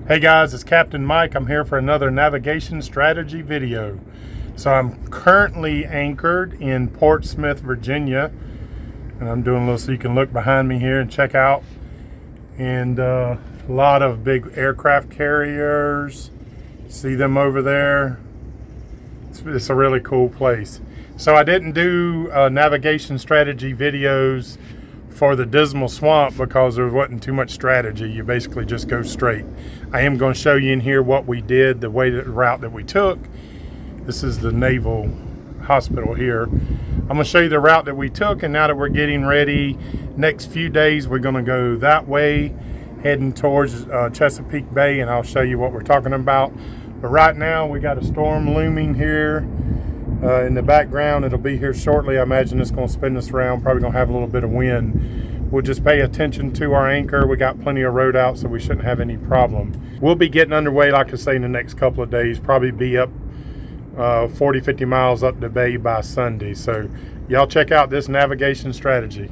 Hey guys, it's Captain Mike. I'm here for another navigation strategy video. So I'm currently anchored in Portsmouth, Virginia, and I'm doing a little so you can look behind me here and check out. And a lot of big aircraft carriers. See them over there? It's a really cool place. So I didn't do navigation strategy videos for the Dismal Swamp because there wasn't too much strategy. You basically just go straight. I am going to show you in here what we did, the route that we took. This is the Naval Hospital here. I'm going to show you the route that we took, and now that we're getting ready, next few days we're going to go that way, heading towards Chesapeake Bay, and I'll show you what we're talking about. But right now we got a storm looming here in the background. It'll be here shortly. I imagine it's going to spin us around, probably going to have a little bit of wind. We'll just pay attention to our anchor. We got plenty of road out, so we shouldn't have any problem. We'll be getting underway, like I say, in the next couple of days, probably be up 40-50 miles up the bay by Sunday. So y'all check out this navigation strategy.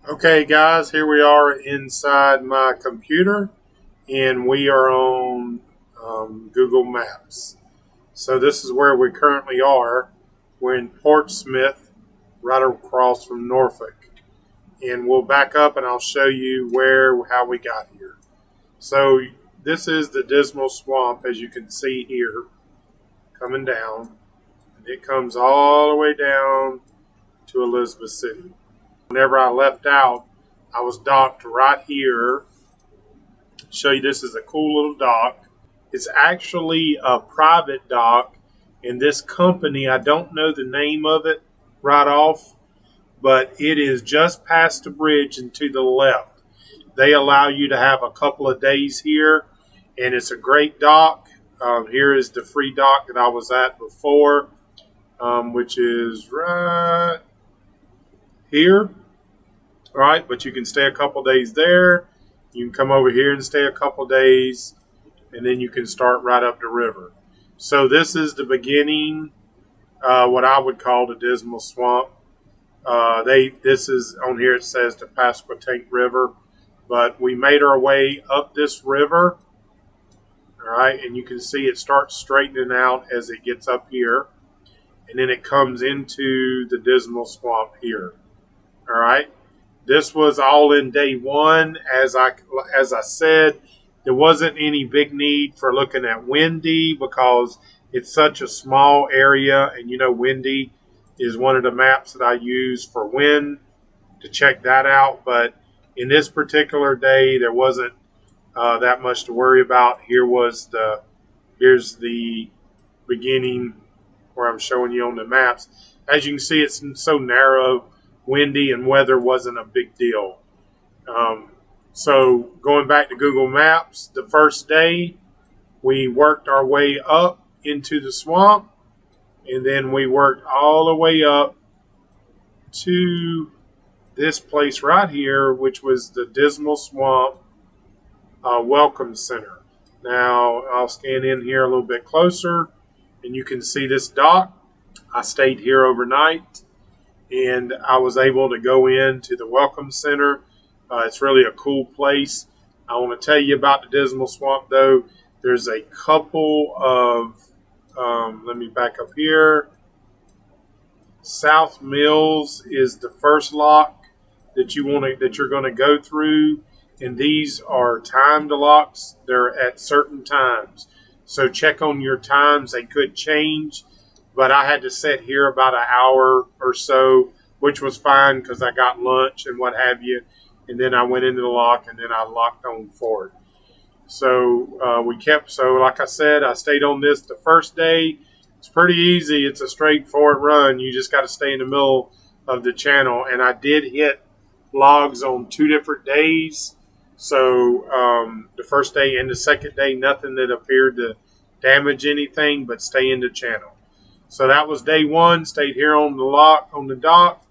Okay guys, here we are inside my computer, and we are on Google Maps. So this is where we currently are. We're in Portsmouth, right across from Norfolk. And we'll back up and I'll show you how we got here. So this is the Dismal Swamp, as you can see here, coming down. And it comes all the way down to Elizabeth City. Whenever I left out, I was docked right here. Show you, this is a cool little dock. It's actually a private dock, and this company, I don't know the name of it right off, but it is just past the bridge and to the left. They allow you to have a couple of days here, and it's a great dock. Here is the free dock that I was at before, which is right here. All right, but you can stay a couple days there. You can come over here and stay a couple days, and then you can start right up the river. So this is the beginning, what I would call the Dismal Swamp. This is on here, it says the Pasquotank River, but we made our way up this river. All right, and you can see it starts straightening out as it gets up here, and then it comes into the Dismal Swamp here. All right, this was all in day one. As I said, there wasn't any big need for looking at Windy because it's such a small area, and you know Windy is one of the maps that I use for wind to check that out. But in this particular day, there wasn't that much to worry about. Here's the beginning where I'm showing you on the maps. As you can see, it's so narrow, windy, and weather wasn't a big deal. So going back to Google Maps, the first day we worked our way up into the swamp, and then we worked all the way up to this place right here, which was the Dismal Swamp Welcome Center. Now I'll scan in here a little bit closer, and you can see this dock. I stayed here overnight, and I was able to go into the Welcome Center. It's really a cool place. I want to tell you about the Dismal Swamp, though. There's a couple of, let me back up here. South Mills is the first lock that you're going to go through, and these are timed locks. They're at certain times, so check on your times. They could change, but I had to sit here about an hour or so, which was fine because I got lunch and what have you. And then I went into the lock, and then I locked on forward. So like I said, I stayed on this the first day. It's pretty easy. It's a straightforward run. You just got to stay in the middle of the channel. And I did hit logs on 2 different days. So the first day and the second day, nothing that appeared to damage anything, but stay in the channel. So that was day 1. Stayed here on the dock.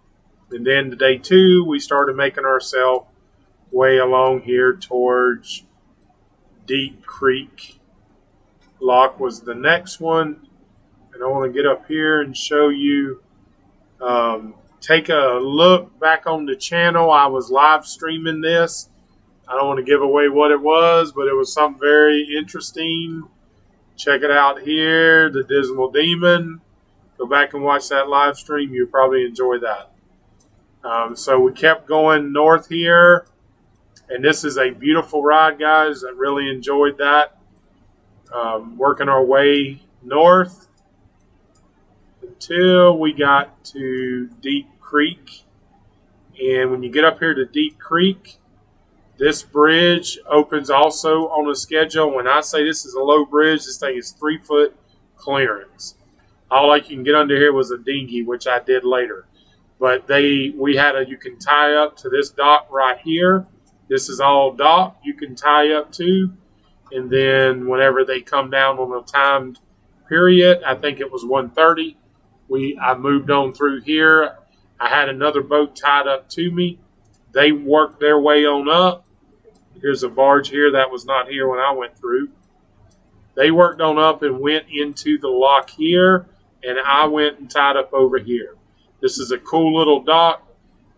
And then the day 2, we started making ourselves way along here towards Deep Creek. Lock was the next one. And I want to get up here and show you, take a look back on the channel. I was live streaming this I don't want to give away what it was, but it was something very interesting. Check it out here, the Dismal Demon. Go back and watch that live stream. You'll probably enjoy that. So we kept going north here, and this is a beautiful ride, guys. I really enjoyed that. Working our way north until we got to Deep Creek. And when you get up here to Deep Creek, this bridge opens also on a schedule. When I say this is a low bridge, this thing is 3-foot clearance. All I can get under here was a dinghy, which I did later. But you can tie up to this dock right here. This is all dock you can tie up to. And then whenever they come down on a timed period, I think it was 1:30, I moved on through here. I had another boat tied up to me. They worked their way on up. Here's a barge here that was not here when I went through. They worked on up and went into the lock here, and I went and tied up over here. This is a cool little dock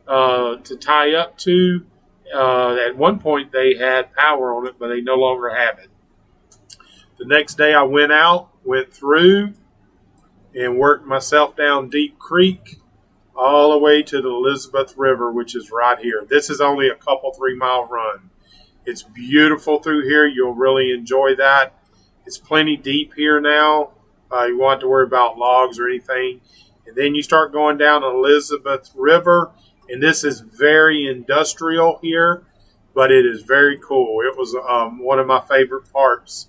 to tie up to. At one point, they had power on it, but they no longer have it. The next day, I went through, and worked myself down Deep Creek all the way to the Elizabeth River, which is right here. This is only a couple 3-mile run. It's beautiful through here. You'll really enjoy that. It's plenty deep here now. You won't have to worry about logs or anything. And then you start going down Elizabeth River, and this is very industrial here, but it is very cool. It was one of my favorite parts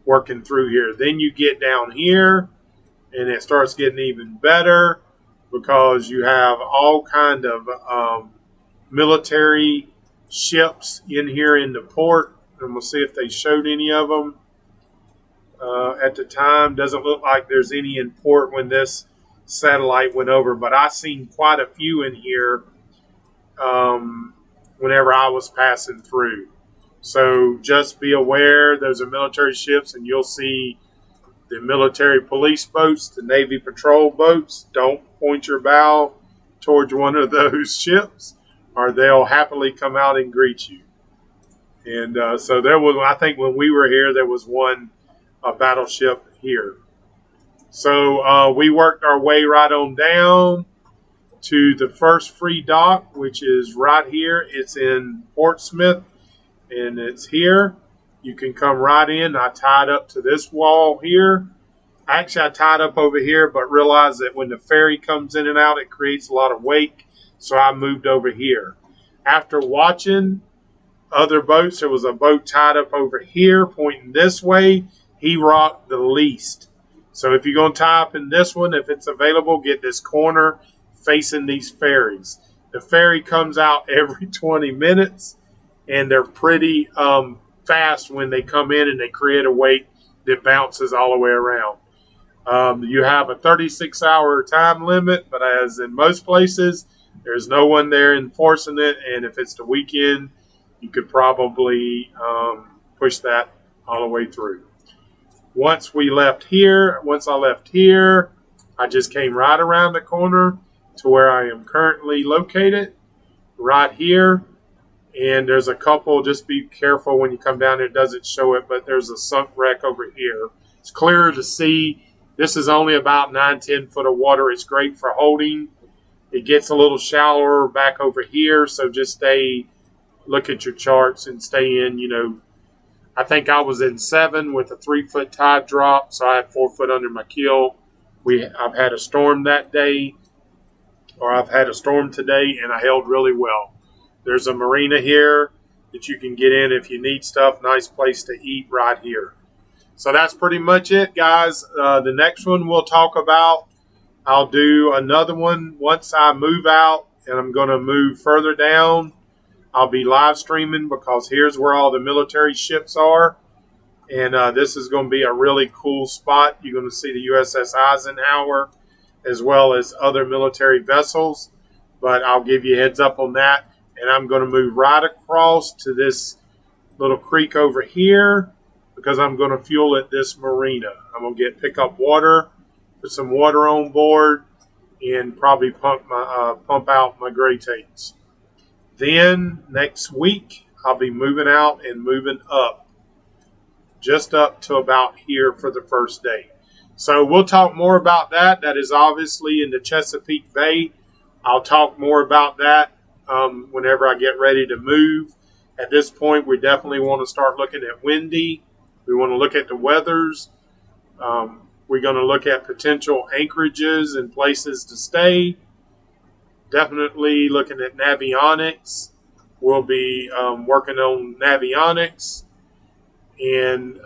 working through here. Then you get down here, and it starts getting even better because you have all kind of military ships in here in the port, and we'll see if they showed any of them at the time. Doesn't look like there's any in port when this satellite went over, but I seen quite a few in here whenever I was passing through. So just be aware, those are military ships, and you'll see the military police boats, the Navy patrol boats. Don't point your bow towards one of those ships, or they'll happily come out and greet you. And so there was, I think when we were here, there was one battleship here. So we worked our way right on down to the first free dock, which is right here. It's in Portsmouth, and it's here. You can come right in. I tied up to this wall here. Actually, I tied up over here, but realized that when the ferry comes in and out, it creates a lot of wake, so I moved over here. After watching other boats, there was a boat tied up over here pointing this way. He rocked the least. So if you're going to tie up in this one, if it's available, get this corner facing these ferries. The ferry comes out every 20 minutes, and they're pretty fast when they come in, and they create a wake that bounces all the way around. You have a 36-hour time limit, but as in most places, there's no one there enforcing it, and if it's the weekend, you could probably push that all the way through. Once I left here, I just came right around the corner to where I am currently located, right here. And there's a couple, just be careful when you come down there, it doesn't show it, but there's a sunk wreck over here. It's clearer to see. This is only about 9-10 foot of water. It's great for holding. It gets a little shallower back over here, so just look at your charts and stay in, I think I was in 7 with a 3-foot tide drop, so I had 4 foot under my keel. I've had a storm that day, or I've had a storm today, and I held really well. There's a marina here that you can get in if you need stuff. Nice place to eat right here. So that's pretty much it, guys. The next one we'll talk about, I'll do another one once I move out, and I'm going to move further down. I'll be live streaming because here's where all the military ships are. And this is going to be a really cool spot. You're going to see the USS Eisenhower as well as other military vessels. But I'll give you a heads up on that. And I'm going to move right across to this little creek over here because I'm going to fuel at this marina. I'm going to pick up water, put some water on board, and probably pump out my gray tanks. Then next week, I'll be moving out and moving up, just up to about here for the first day. So we'll talk more about that. That is obviously in the Chesapeake Bay. I'll talk more about that whenever I get ready to move. At this point, we definitely want to start looking at windy. We want to look at the weathers. We're going to look at potential anchorages and places to stay. Definitely looking at navionics. We'll be working on navionics, and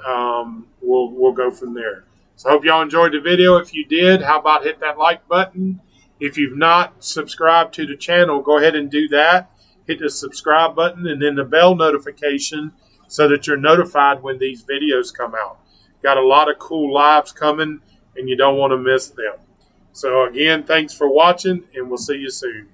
we'll go from there. So I hope y'all enjoyed the video. If you did, how about hit that like button? If you've not subscribed to the channel, go ahead and do that. Hit the subscribe button and then the bell notification so that you're notified when these videos come out. Got a lot of cool lives coming, and you don't want to miss them. So again, thanks for watching, and we'll see you soon.